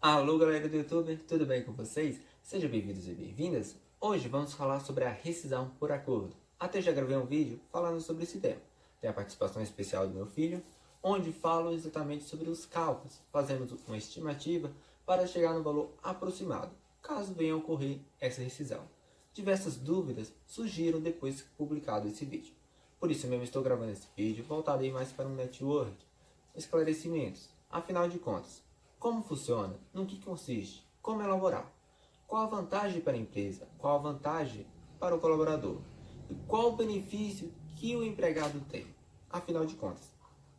Alô galera do YouTube, tudo bem com vocês? Sejam bem-vindos e bem-vindas. Hoje vamos falar sobre a rescisão por acordo. Até já gravei um vídeo falando sobre esse tema. Tem a participação especial do meu filho, onde falo exatamente sobre os cálculos. Fazemos uma estimativa para chegar no valor aproximado, caso venha a ocorrer essa rescisão. Diversas dúvidas surgiram depois que publicado esse vídeo. Por isso mesmo estou gravando esse vídeo voltado aí mais para um network, esclarecimentos. Afinal de contas, como funciona? No que consiste? Como elaborar? Qual a vantagem para a empresa? Qual a vantagem para o colaborador? E qual o benefício que o empregado tem? Afinal de contas,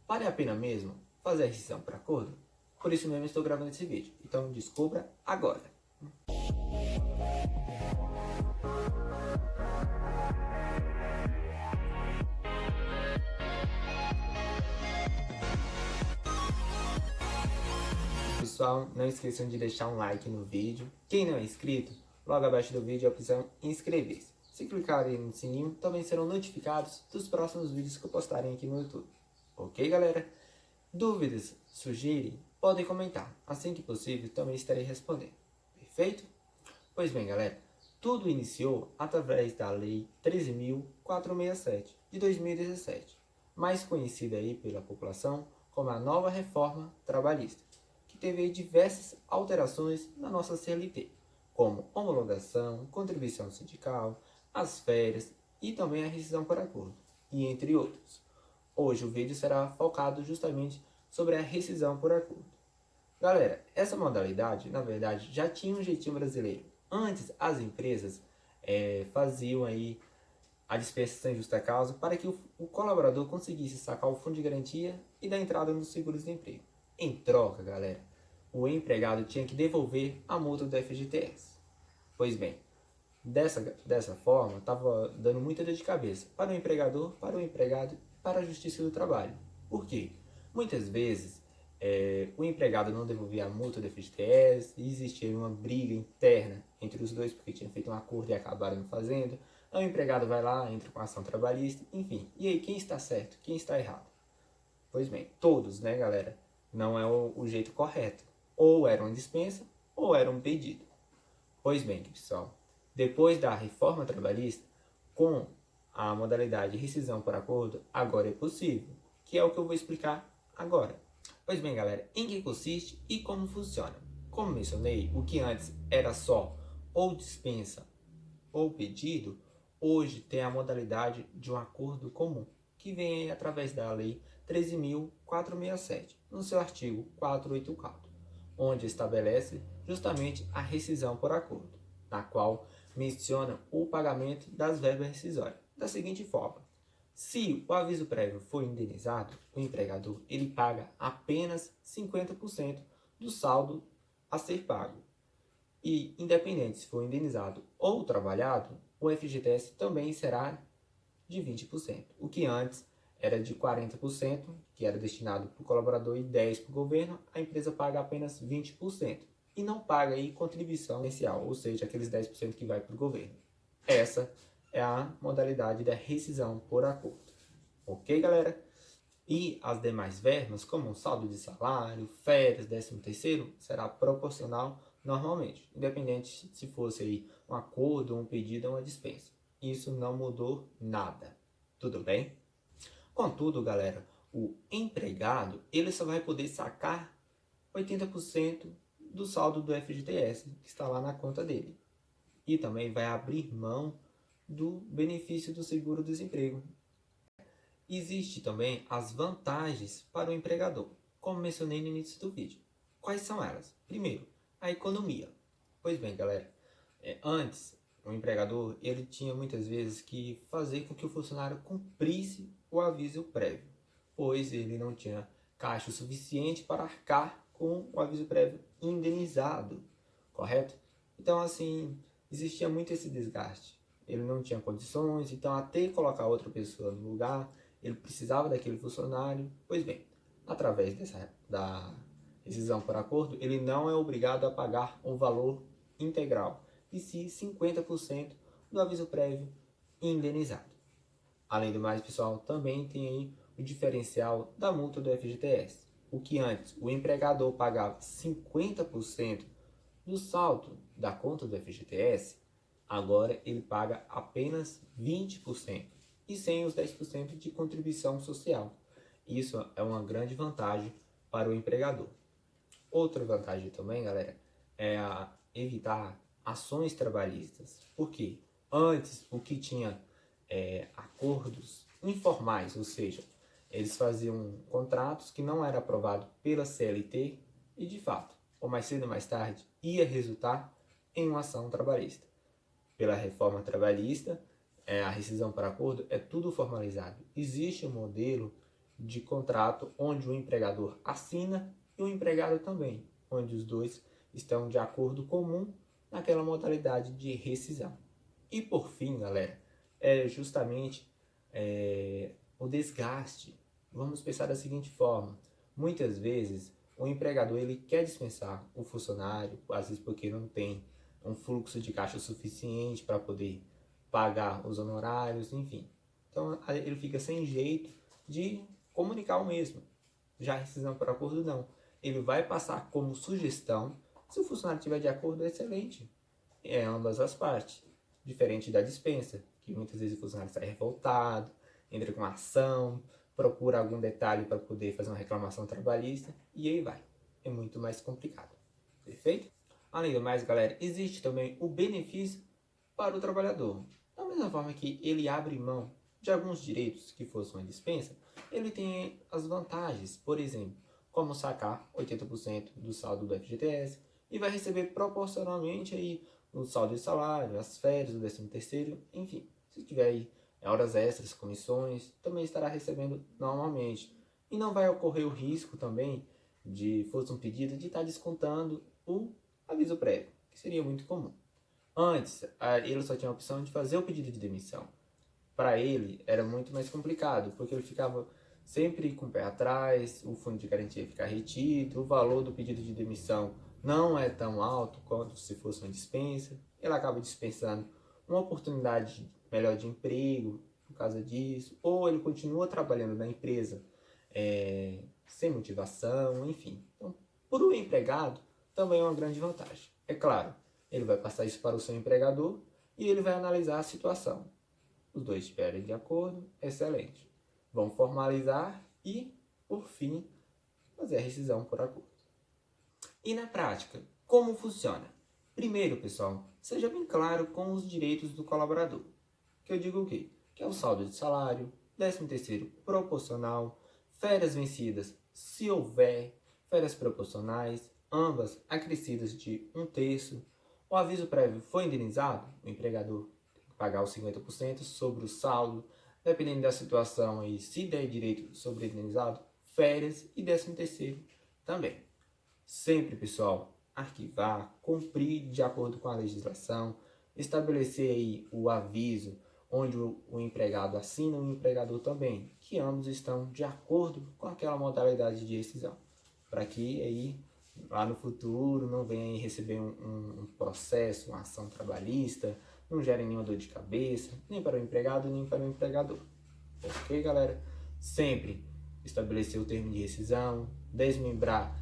vale a pena mesmo fazer a rescisão por acordo? Por isso mesmo estou gravando esse vídeo. Então descubra agora. Pessoal, não esqueçam de deixar um like no vídeo. Quem não é inscrito, logo abaixo do vídeo a opção inscrever-se. Se clicarem no sininho, também serão notificados dos próximos vídeos que eu postarem aqui no YouTube. Ok, galera? Dúvidas surgirem, podem comentar. Assim que possível, também estarei respondendo. Perfeito? Pois bem, galera, tudo iniciou através da Lei 13.467 de 2017, mais conhecida aí pela população como a Nova Reforma Trabalhista, que teve diversas alterações na nossa CLT, como homologação, contribuição sindical, as férias e também a rescisão por acordo, e entre outros. Hoje o vídeo será focado justamente sobre a rescisão por acordo. Galera, essa modalidade, na verdade, já tinha um jeitinho brasileiro. Antes, as empresas faziam aí a dispensa sem justa causa para que o colaborador conseguisse sacar o fundo de garantia e dar entrada nos seguros de emprego. Em troca, galera, o empregado tinha que devolver a multa do FGTS. Pois bem, dessa forma, estava dando muita dor de cabeça para o empregador, para o empregado e para a Justiça do Trabalho. Por quê? Muitas vezes o empregado não devolvia a multa do FGTS, e existia uma briga interna entre os dois, porque tinham feito um acordo e acabaram não fazendo. Aí o empregado vai lá, entra com ação trabalhista, enfim. E aí, quem está certo? Quem está errado? Pois bem, todos, né, galera? Não é o jeito correto. Ou era uma dispensa, ou era um pedido. Pois bem, pessoal, depois da reforma trabalhista, com a modalidade de rescisão por acordo, agora é possível, que é o que eu vou explicar agora. Pois bem, galera, em que consiste e como funciona? Como mencionei, o que antes era só ou dispensa ou pedido, hoje tem a modalidade de um acordo comum, que vem através da Lei 13.467, no seu artigo 484, onde estabelece justamente a rescisão por acordo, na qual menciona o pagamento das verbas rescisórias, da seguinte forma: se o aviso prévio for indenizado, o empregador ele paga apenas 50% do saldo a ser pago. E, independente se for indenizado ou trabalhado, o FGTS também será de 20%, o que antes era de 40%, que era destinado para o colaborador, e 10% para o governo. A empresa paga apenas 20% e não paga aí contribuição inicial, ou seja, aqueles 10% que vai para o governo. Essa é a modalidade da rescisão por acordo. Ok, galera? E as demais verbas, como saldo de salário, férias, 13º, será proporcional normalmente, independente se fosse aí um acordo, um pedido ou uma dispensa. Isso não mudou nada. Tudo bem? Contudo, galera, o empregado ele só vai poder sacar 80% do saldo do FGTS que está lá na conta dele. E também vai abrir mão do benefício do seguro-desemprego. Existe também as vantagens para o empregador, como mencionei no início do vídeo. Quais são elas? Primeiro, a economia. Pois bem, galera, antes o empregador ele tinha muitas vezes que fazer com que o funcionário cumprisse o aviso prévio, pois ele não tinha caixa suficiente para arcar com o aviso prévio indenizado, correto? Então, assim, existia muito esse desgaste. Ele não tinha condições, então até colocar outra pessoa no lugar, ele precisava daquele funcionário. Pois bem, através da rescisão por acordo, ele não é obrigado a pagar um valor integral, e sim 50% do aviso prévio indenizado. Além do mais, pessoal, também tem aí o diferencial da multa do FGTS. o que antes o empregador pagava 50% do saldo da conta do FGTS, agora ele paga apenas 20% e sem os 10% de contribuição social. Isso é uma grande vantagem para o empregador. Outra vantagem também, galera, é evitar ações trabalhistas. Por quê? Antes, o que tinha acordos informais, ou seja, eles faziam contratos que não eram aprovados pela CLT e, de fato, ou mais cedo ou mais tarde, ia resultar em uma ação trabalhista. Pela reforma trabalhista, a rescisão por acordo é tudo formalizado. Existe um modelo de contrato onde o empregador assina e o empregado também, onde os dois estão de acordo comum naquela modalidade de rescisão. E por fim, galera, é justamente o desgaste. Vamos pensar da seguinte forma: muitas vezes o empregador ele quer dispensar o funcionário, às vezes porque não tem um fluxo de caixa suficiente para poder pagar os honorários, enfim. Então ele fica sem jeito de comunicar o mesmo. Já a rescisão por acordo não. Ele vai passar como sugestão. Se o funcionário estiver de acordo, é excelente. É ambas as partes. Diferente da dispensa, que muitas vezes o funcionário sai revoltado, entra com ação, procura algum detalhe para poder fazer uma reclamação trabalhista e aí vai. É muito mais complicado. Perfeito? Além do mais, galera, existe também o benefício para o trabalhador. Da mesma forma que ele abre mão de alguns direitos que fossem uma dispensa, ele tem as vantagens, por exemplo, como sacar 80% do saldo do FGTS e vai receber proporcionalmente aí o saldo de salário, as férias, o 13º, enfim. Se tiver aí horas extras, comissões, também estará recebendo normalmente. E não vai ocorrer o risco também de, fosse um pedido, de estar descontando o aviso prévio, que seria muito comum. Antes, ele só tinha a opção de fazer o pedido de demissão. Para ele, era muito mais complicado, porque ele ficava sempre com o pé atrás, o fundo de garantia fica retido, o valor do pedido de demissão não é tão alto quanto se fosse uma dispensa. Ele acaba dispensando uma oportunidade melhor de emprego por causa disso, ou ele continua trabalhando na empresa sem motivação, enfim. Então, para o empregado, também é uma grande vantagem. É claro, ele vai passar isso para o seu empregador e ele vai analisar a situação. Os dois estiverem de acordo, excelente. Vão formalizar e, por fim, fazer a rescisão por acordo. E na prática, como funciona? Primeiro, pessoal, seja bem claro com os direitos do colaborador. Que eu digo o quê? Que é o saldo de salário, 13º proporcional, férias vencidas, se houver, férias proporcionais, ambas acrescidas de 1/3. O aviso prévio foi indenizado, o empregador tem que pagar os 50% sobre o saldo, dependendo da situação e se der direito sobre indenizado, férias e 13º também. Sempre, pessoal, arquivar, cumprir de acordo com a legislação, estabelecer aí o aviso onde o empregado assina e o empregador também, que ambos estão de acordo com aquela modalidade de rescisão, para que aí lá no futuro não venha receber um processo, uma ação trabalhista, não gere nenhuma dor de cabeça, nem para o empregado, nem para o empregador. Ok, galera? Sempre estabelecer o termo de rescisão, desmembrar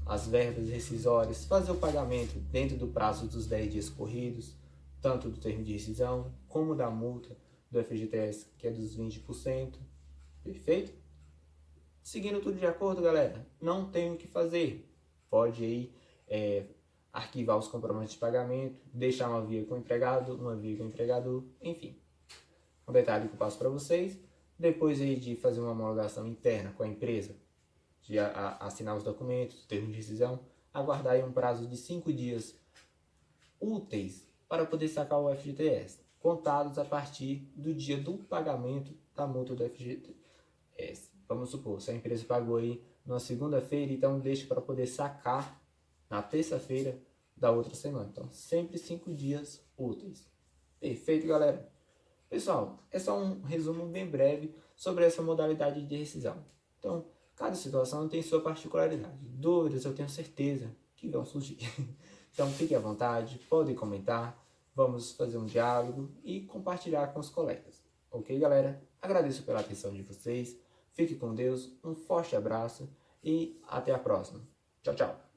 as verbas rescisórias, fazer o pagamento dentro do prazo dos 10 dias corridos, tanto do termo de rescisão como da multa do FGTS, que é dos 20%. Perfeito? Seguindo tudo de acordo, galera, não tem o que fazer. Pode aí arquivar os comprovantes de pagamento, deixar uma via com o empregado, uma via com o empregador, enfim. Um detalhe que eu passo para vocês, depois aí de fazer uma homologação interna com a empresa, de assinar os documentos, o termo de rescisão, aguardar aí um prazo de 5 dias úteis para poder sacar o FGTS, contados a partir do dia do pagamento da multa do FGTS. Vamos supor, se a empresa pagou aí na segunda-feira, então deixa para poder sacar na terça-feira da outra semana. Então, sempre 5 dias úteis. Perfeito, galera? Pessoal, é só um resumo bem breve sobre essa modalidade de rescisão. Então, cada situação tem sua particularidade. Dúvidas, eu tenho certeza que vão surgir. Então, fique à vontade, podem comentar, vamos fazer um diálogo e compartilhar com os colegas. Ok, galera? Agradeço pela atenção de vocês. Fique com Deus, um forte abraço e até a próxima. Tchau, tchau!